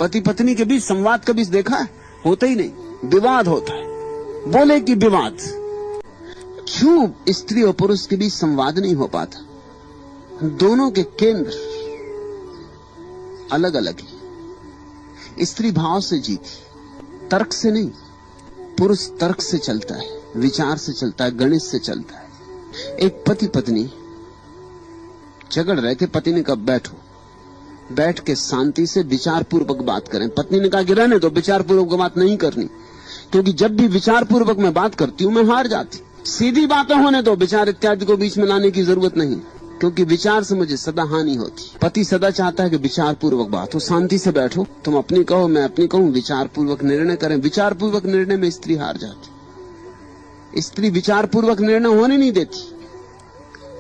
पति पत्नी के बीच संवाद कभी देखा है? होता ही नहीं, विवाद होता है। बोले कि विवाद। क्यों स्त्री और पुरुष के बीच संवाद नहीं हो पाता? दोनों के केंद्र अलग अलग है। स्त्री भाव से जीती, तर्क से नहीं। पुरुष तर्क से चलता है, विचार से चलता है, गणित से चलता है। एक पति पत्नी झगड़ रहे थे, पति ने कहा बैठो, बैठ के शांति से विचार पूर्वक बात करें। पत्नी ने कहा कि रहने दो, विचार पूर्वक बात नहीं करनी, क्योंकि जब भी विचार पूर्वक मैं बात करती हूं मैं हार जाती। सीधी बातें होने दो, विचार इत्यादि को बीच में लाने की जरूरत नहीं, क्योंकि विचार से मुझे सदा हानि होती। पति सदा चाहता है कि विचार पूर्वक बात हो, शांति से बैठो, तुम अपनी कहो मैं अपनी कहूं, विचार पूर्वक निर्णय करें। विचार पूर्वक निर्णय में स्त्री हार जाती। स्त्री विचार पूर्वक निर्णय होने नहीं देती।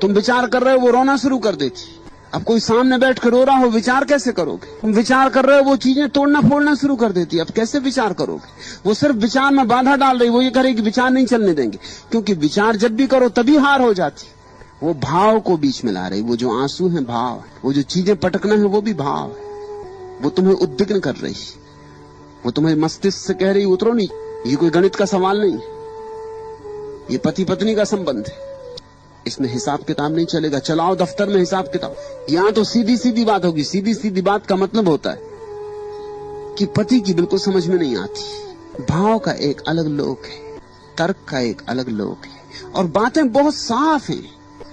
तुम विचार कर रहे हो, वो रोना शुरू कर देती। अब कोई सामने बैठ कर रो रहा हो, विचार कैसे करोगे? तुम विचार कर रहे हो, वो चीजें तोड़ना फोड़ना शुरू कर देती। अब कैसे विचार करोगे? वो सिर्फ विचार में बाधा डाल रही। वो ये करेगी विचार नहीं चलने देंगे, क्योंकि विचार जब भी करो तभी हार हो जाती। वो भाव को बीच में ला रही। वो जो आंसू है भाव है, वो जो चीजें पटकना है वो भी भाव है। वो तुम्हें उद्विग्न कर रही, वो तुम्हारे मस्तिष्क से कह रही उतरो नहीं। ये कोई गणित का सवाल नहीं है, ये पति पत्नी का संबंध है। इसमें हिसाब किताब नहीं चलेगा। चलाओ दफ्तर में हिसाब किताब। यहां तो सीधी सीधी बात होगी। सीधी सीधी बात का मतलब होता है कि पति की बिल्कुल समझ में नहीं आती। भाव का एक अलग लोक है, तर्क का एक अलग लोक है, और बातें बहुत साफ हैं।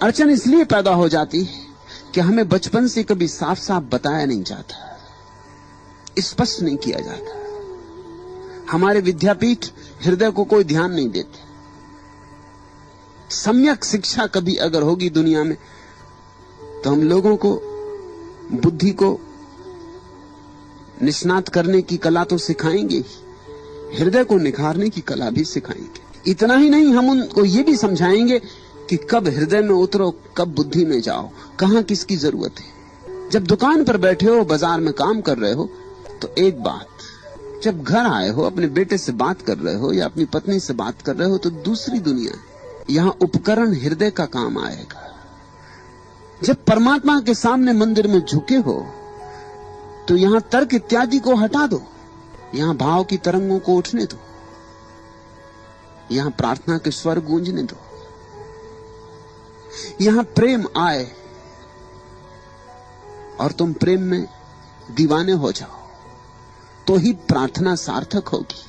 अड़चन इसलिए पैदा हो जाती है कि हमें बचपन से कभी साफ साफ बताया नहीं जाता, स्पष्ट नहीं किया जाता। हमारे विद्यापीठ हृदय को कोई ध्यान नहीं देते। सम्यक शिक्षा कभी अगर होगी दुनिया में तो हम लोगों को बुद्धि को निष्णात करने की कला तो सिखाएंगे, हृदय को निखारने की कला भी सिखाएंगे। इतना ही नहीं, हम उनको ये भी समझाएंगे कि कब हृदय में उतरो, कब बुद्धि में जाओ, कहां किसकी जरूरत है। जब दुकान पर बैठे हो, बाजार में काम कर रहे हो तो एक बात, जब घर आए हो, अपने बेटे से बात कर रहे हो या अपनी पत्नी से बात कर रहे हो तो दूसरी दुनिया है। यहां उपकरण हृदय का काम आएगा। जब परमात्मा के सामने मंदिर में झुके हो तो यहां तर्क इत्यादि को हटा दो, यहां भाव की तरंगों को उठने दो, यहां प्रार्थना के स्वर गूंजने दो, यहां प्रेम आए और तुम प्रेम में दीवाने हो जाओ, तो ही प्रार्थना सार्थक होगी।